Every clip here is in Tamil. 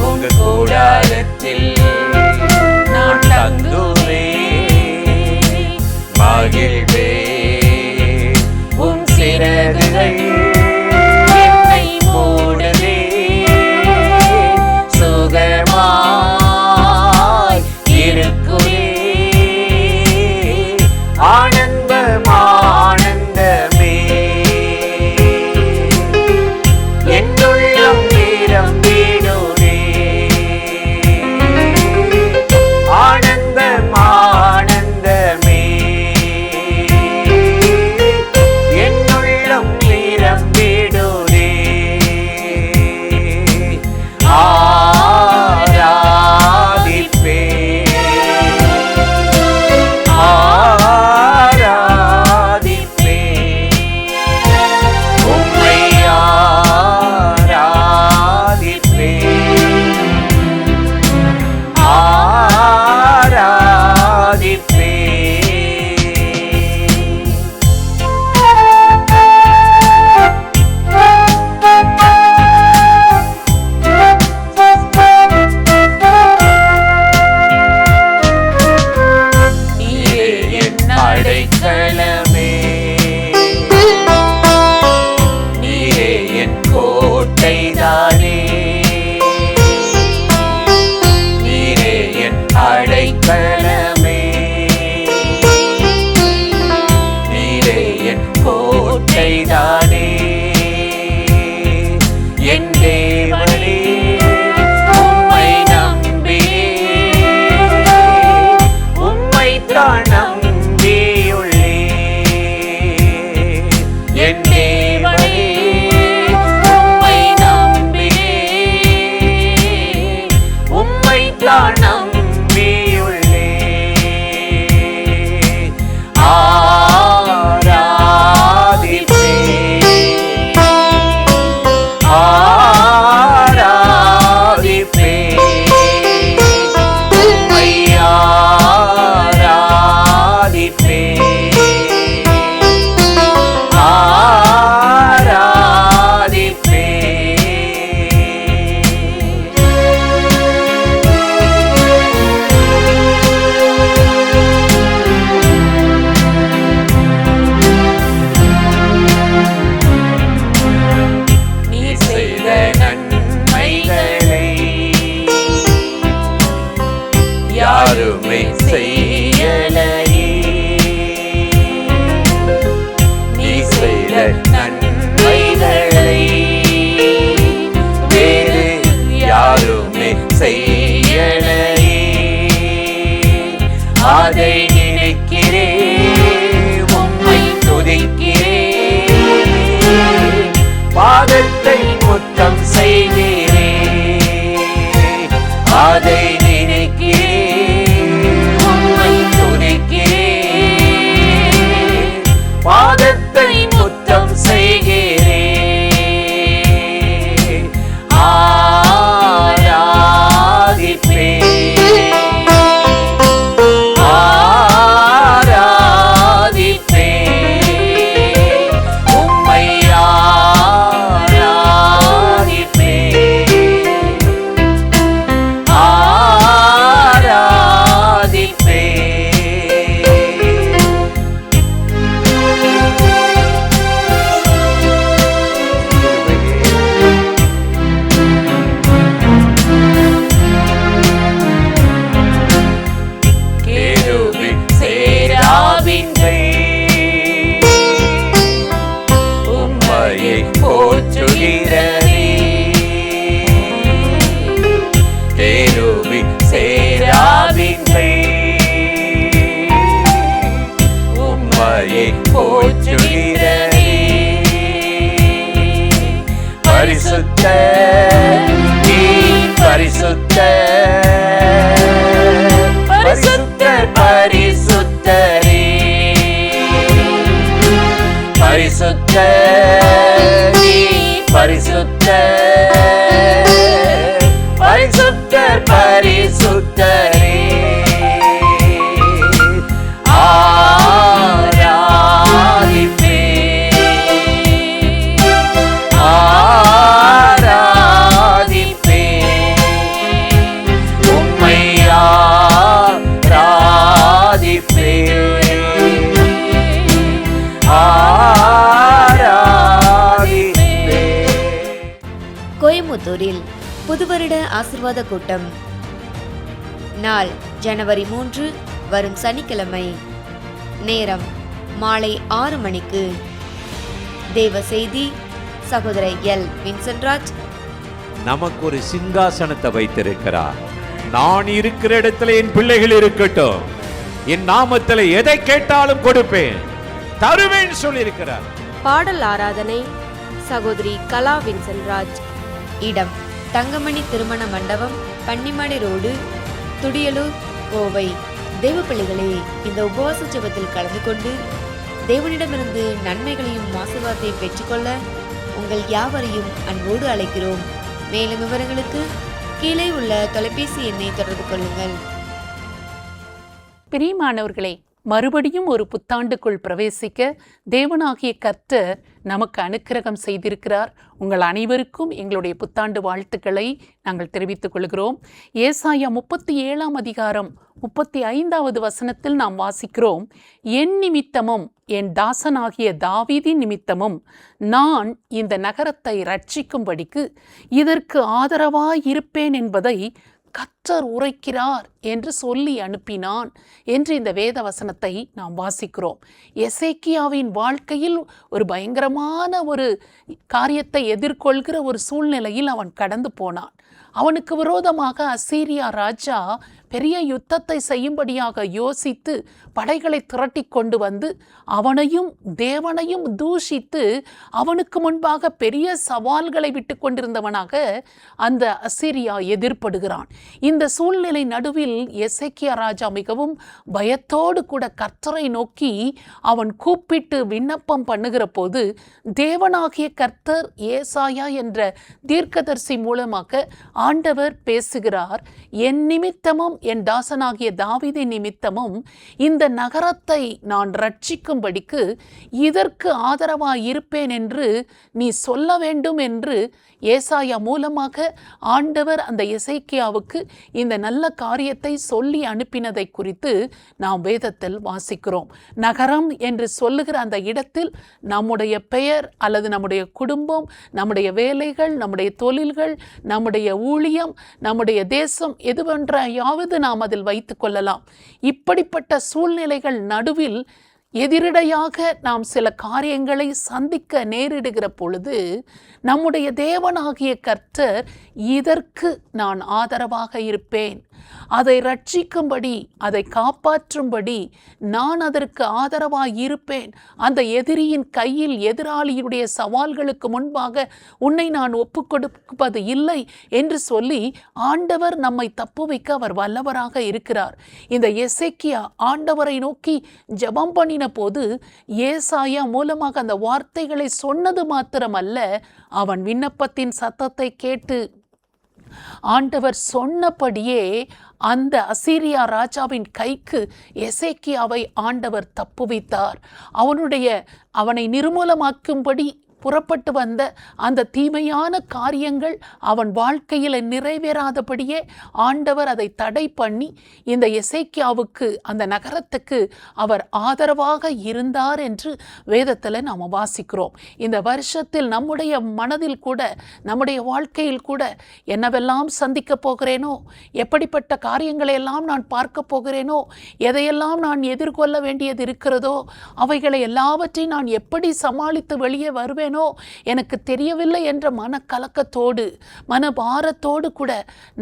உங்க கூடாரத்தில் நான் தங்குவே மகிழ்வே உன் சிறகுகள் என்னை மூடுதே சுகமாய் இருக்குவே ஆனந்தம் ஆனந்தமே என்னுள்ளம் நிரம்பிடுதே ஆனந்தம் ஆனந்தமே என்னுள்ளம் நிரம்பிடுதே ஆராதிப்பே ஆராதிப்பே உம்மை ஆராதிப்பே ஆராதிப்பே நீரே என் அடைக்கலமே நீரே என் கோட்டைதானே நீரே என் அடைக்கலமே நீரே என் கோட்டைதானே என் தேவனே உம்மை நம்பியே உம்மைத்தான் நம்பியுள்ளே என் தேவனே உம்மை நம்பியே உம்மைத்தான் நம்பியுள்ளே ஆராதிப்பே ஆராதிப்பே உம்மை ஆராதிப்பே ஆராதிப்பே நீ செய்த நன்மைகளை யாருமே செய்யலையே நீ செய்த நன்மைகளை வேறு யாருமே செய்யலையே அதை நினைக்கிறேன் உம்மை துதிக்கிறேன் பாதத்தை முத்தம் செய்கிறேன் அதை நினைக்கிறேன் உம்மை துதிக்கிறேன் பாதத்தை முத்தம் செய்கிறேன் ஆராதிப்பே ஆராதிப்பே உம்மை ஆராதிப்பே ஆராதிப்பே கேருபீன் சேராபீன்கள் உம்மையை போற்றுகிறதே கேருபீன் சேராபீன்கள் உம்மையை போற்றுகிறதே பரிசுத்தர் நீ பரிசுத்தர் பரிசுத்தர் பரிசுத்தரே பரிசுத்தர் நீ பரிசுத்தர் பரிசுத்தர் பரிசுத்தரே ஆராதிப்பே ஆராதிப்பே பெங்களூரில் புதுவருட ஆசிர்வாத கூட்டம். நாள் ஜனவரி 3, வரும் சனிக்கிழமை. நேரம் மாலை 6 மணிக்கு. தேவ செய்தி சகோதர எல். வின்சென்ட்ராஜ். நமக்கு ஒரு சிங்காசனத்தை வைத்திருக்கிறார். நான் இருக்கிற இடத்துல என் பிள்ளைகள் இருக்கட்டும், என் நாமத்தில் எதை கேட்டாலும் கொடுப்பேன், தருவேன் சொல்லியிருக்கிறார். பாடல் ஆராதனை சகோதரி கலா வின்சென்ட்ராஜ். இடம் தங்கமணி திருமண மண்டபம், பன்னிமடை ரோடு, துடியலூர், கோவை. தேவ பிள்ளைகளே, இந்த உபவாச ஜெபத்தில் கலந்து கொண்டு தேவனிடமிருந்து நன்மைகளையும் ஆசீர்வாதத்தையும் பெற்றுக்கொள்ள உங்கள் யாவரையும் அன்போடு அழைக்கிறோம். மேலும் விவரங்களுக்கு கீழே உள்ள தொலைபேசி எண்ணை தொடர்பு கொள்ளுங்கள். பிரியமானவர்களே, மறுபடியும் ஒரு புத்தாண்டுக்குள் பிரவேசிக்க தேவனாகிய கர்த்தர் நமக்கு அனுக்கிரகம் செய்திருக்கிறார். உங்கள் அனைவருக்கும் எங்களுடைய புத்தாண்டு வாழ்த்துக்களை நாங்கள் தெரிவித்துக் கொள்கிறோம். ஏசாயா 37 அதிகாரம் 35வது வசனத்தில் நாம் வாசிக்கிறோம், என் நிமித்தமும் என் தாசனாகிய தாவீதின் நிமித்தமும் நான் இந்த நகரத்தை ரட்சிக்கும்படிக்கு இதற்கு ஆதரவாயிருப்பேன் என்பதை கர்த்தர் உரைக்கிறார் என்று சொல்லி அனுப்பினான் என்று இந்த வேத வசனத்தை நாம் வாசிக்கிறோம். எசேக்கியாவின் வாழ்க்கையில் ஒரு பயங்கரமான ஒரு காரியத்தை எதிர்கொள்கிற ஒரு சூழ்நிலையில் அவன் கடந்து போனான். அவனுக்கு விரோதமாக அசீரியா ராஜா பெரிய யுத்தத்தை செய்யும்படியாக யோசித்து படைகளை திரட்டி கொண்டு வந்து அவனையும் தேவனையும் தூஷித்து அவனுக்கு முன்பாக பெரிய சவால்களை விட்டு கொண்டிருந்தவனாக அந்த அசீரியா எதிர்ப்படுகிறான். இந்த சூழ்நிலை நடுவில் எசேக்கியா ராஜா மிகவும் பயத்தோடு கூட கர்த்தரை நோக்கி அவன் கூப்பிட்டு விண்ணப்பம் பண்ணுகிற போது தேவனாகிய கர்த்தர் ஏசாயா என்ற தீர்க்கதரிசி மூலமாக ஆண்டவர் பேசுகிறார். என் நிமித்தமும் என் தாசனாகிய தாவீதின் நிமித்தமும் இந்த நகரத்தை நான் ரட்சிக்கும்படிக்கு இதற்கு ஆதரவாய் இருப்பேன் என்று நீ சொல்ல வேண்டும் என்று ஏசாயா மூலமாக ஆண்டவர் அந்த எசேக்கியாவுக்கு இந்த நல்ல காரியத்தை சொல்லி அனுப்பினதை குறித்து நாம் வேதத்தில் வாசிக்கிறோம். நகரம் என்று சொல்லுகிற அந்த இடத்தில் நம்முடைய பெயர் அல்லது நம்முடைய குடும்பம், நம்முடைய வேலைகள், நம்முடைய தொழில்கள், நம்முடைய ஊழியம், நம்முடைய தேசம் எதுவென்றாவது நாம் அதில் வைத்து கொள்ளலாம். இப்படிப்பட்ட சூழ்நிலைகள் நடுவில் எதிரடையாக நாம் சில காரியங்களை சந்திக்க நேரிடுகிற பொழுது நம்முடைய தேவனாகிய கர்த்தர் இதற்கு நான் ஆதரவாக இருப்பேன், அதை ரட்சிக்கும்படி அதை காப்பாற்றும்படி நான் அதற்கு ஆதரவாக இருப்பேன், அந்த எதிரியின் கையில் எதிராளியுடைய சவால்களுக்கு முன்பாக உன்னை நான் ஒப்புக்கொடுப்பது இல்லை என்று சொல்லி ஆண்டவர் நம்மை தப்புவிக்க அவர் வல்லவராக இருக்கிறார். இந்த எசேக்கியா ஆண்டவரை நோக்கி ஜெபம் பண்ணின போது ஏசாயா மூலமாக அந்த வார்த்தைகளை சொன்னது மாத்திரமல்ல, அவன் விண்ணப்பத்தின் சத்தத்தை கேட்டு ஆண்டவர் சொன்னபடியே அந்த அசீரியா ராஜாவின் கைக்கு எசேக்கியாவை ஆண்டவர் தப்புவித்தார். அவனை நிர்மூலமாக்கும்படி புறப்பட்டு வந்த அந்த தீமையான காரியங்கள் அவன் வாழ்க்கையில் நிறைவேறாதபடியே ஆண்டவர் அதை தடை பண்ணி இந்த எசேக்கியாவுக்கு அந்த நகரத்துக்கு அவர் ஆதரவாக இருந்தார் என்று வேதத்தில் நாம் வாசிக்கிறோம். இந்த வருஷத்தில் நம்முடைய மனதில் கூட நம்முடைய வாழ்க்கையில் கூட என்னவெல்லாம் சந்திக்க போகிறேனோ, எப்படிப்பட்ட காரியங்களை எல்லாம் நான் பார்க்க போகிறேனோ, எதையெல்லாம் நான் எதிர்கொள்ள வேண்டியது இருக்கிறதோ, அவைகளை எல்லாவற்றையும் நான் எப்படி சமாளித்து வெளியே வருவேனோ எனக்கு தெரியவில்லை என்ற மனக்கலக்கத்தோடு மனபாரத்தோடு கூட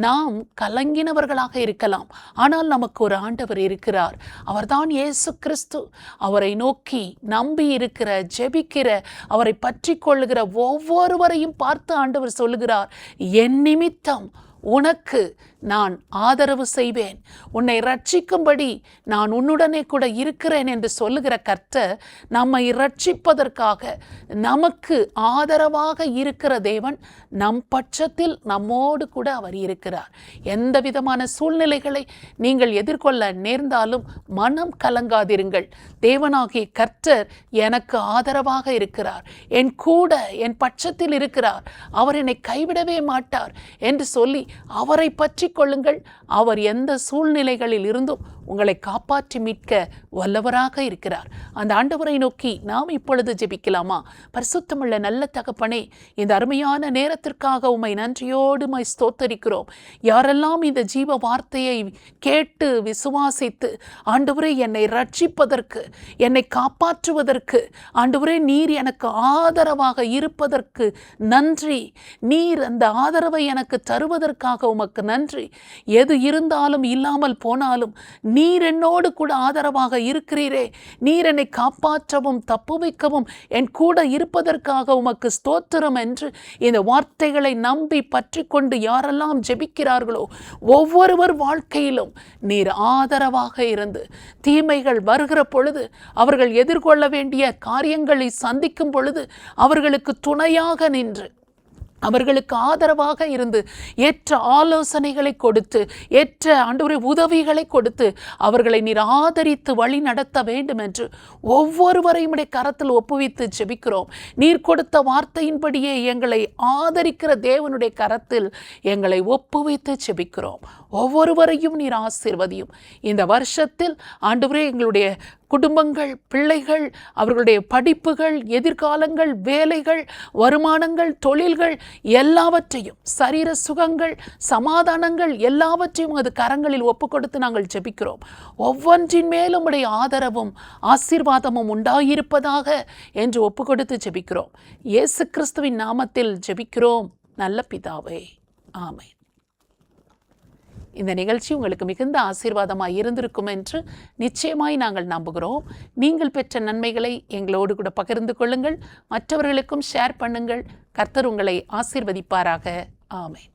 நாம் கலங்கினவர்களாக இருக்கலாம். ஆனால் நமக்கு ஒரு ஆண்டவர் இருக்கிறார். அவர்தான் இயேசு கிறிஸ்து. அவரை நோக்கி நம்பி இருக்கிற, ஜெபிக்கிற, அவரை பற்றி கொள்ளுகிற ஒவ்வொருவரையும் பார்த்து ஆண்டவர் சொல்லுகிறார், என் நிமித்தம் உனக்கு நான் ஆதரவு செய்வேன், உன்னை ரட்சிக்கும்படி நான் உன்னுடனே கூட இருக்கிறேன் என்று சொல்லுகிற கர்த்தர் நம்மை ரட்சிப்பதற்காக நமக்கு ஆதரவாக இருக்கிற தேவன் நம் பட்சத்தில் நம்மோடு கூட அவர் இருக்கிறார். எந்த விதமான சூழ்நிலைகளை நீங்கள் எதிர்கொள்ள நேர்ந்தாலும் மனம் கலங்காதிருங்கள். தேவனாகிய கர்த்தர் எனக்கு ஆதரவாக இருக்கிறார், என் கூட என் பட்சத்தில் இருக்கிறார், அவர் என்னை கைவிடவே மாட்டார் என்று சொல்லி அவரை பற்றி கொள்ளுங்கள். அவர் எந்த சூழ்நிலைகளில் இருந்தும் உங்களை காப்பாற்றி மீட்க வல்லவராக இருக்கிறார். அந்த ஆண்டவரை நோக்கி நாம் இப்பொழுது ஜெபிக்கலாமா? பரிசுத்தமுள்ள நல்ல தகப்பனே, இந்த அருமையான நேரத்திற்காக உம்மை நன்றியோடு உம்மை ஸ்தோத்தரிக்கிறோம். யாரெல்லாம் இந்த ஜீவ வார்த்தையை கேட்டு விசுவாசித்து ஆண்டவரே என்னை ரட்சிப்பதற்கு, என்னை காப்பாற்றுவதற்கு, ஆண்டவரே நீர் எனக்கு ஆதரவாக இருப்பதற்கு நன்றி, நீர் அந்த ஆதரவை எனக்கு தருவதற்காக உமக்கு நன்றி. எது இருந்தாலும் இல்லாமல் போனாலும் நீர் என்னோடு கூட ஆதரவாக இருக்கிறீரே, நீர் என்னை காப்பாற்றவும் தப்புவிக்கவும் என் கூட இருப்பதற்காக உமக்கு ஸ்தோத்திரம் என்று இந்த வார்த்தைகளை நம்பி பற்றி கொண்டு யாரெல்லாம் ஜெபிக்கிறார்களோ ஒவ்வொருவர் வாழ்க்கையிலும் நீர் ஆதரவாக இருந்து தீமைகள் வருகிற பொழுது, அவர்கள் எதிர்கொள்ள வேண்டிய காரியங்களை சந்திக்கும் பொழுது அவர்களுக்கு துணையாக நின்று, அவர்களுக்கு ஆதரவாக இருந்து ஏற்ற ஆலோசனைகளை கொடுத்து, ஏற்ற ஆண்டவரே உதவிகளை கொடுத்து அவர்களை நீர் ஆதரித்து வழி நடத்த வேண்டும் என்று ஒவ்வொருவரையும் கரத்தில் ஒப்புவித்து ஜெபிக்கிறோம். நீர் கொடுத்த வார்த்தையின்படியே எங்களை ஆதரிக்கிற தேவனுடைய கரத்தில் எங்களை ஒப்புவித்து ஜெபிக்கிறோம். ஒவ்வொருவரையும் நீர் ஆசீர்வதியும். இந்த வருஷத்தில் ஆண்டவரே எங்களுடைய குடும்பங்கள், பிள்ளைகள், அவர்களுடைய படிப்புகள், எதிர்காலங்கள், வேலைகள், வருமானங்கள், தொழில்கள் எல்லாவற்றையும், சரீர சுகங்கள், சமாதானங்கள் எல்லாவற்றையும் அது கரங்களில் ஒப்பு கொடுத்து நாங்கள் ஜெபிக்கிறோம். ஒவ்வொன்றின் மேலும் உடைய ஆதரவும் ஆசீர்வாதமும் உண்டாயிருப்பதாக என்று ஒப்பு கொடுத்து ஜெபிக்கிறோம். இயேசு கிறிஸ்துவின் நாமத்தில் ஜெபிக்கிறோம் நல்ல பிதாவே, ஆமென். இந்த நிகழ்ச்சி உங்களுக்கு மிகுந்த ஆசீர்வாதமாக இருந்திருக்கும் என்று நிச்சயமாய் நாங்கள் நம்புகிறோம். நீங்கள் பெற்ற நன்மைகளை எங்களோடு கூட பகிர்ந்து கொள்ளுங்கள், மற்றவர்களுக்கும் ஷேர் பண்ணுங்கள். கர்த்தர் உங்களை ஆசீர்வதிப்பாராக. ஆமென்.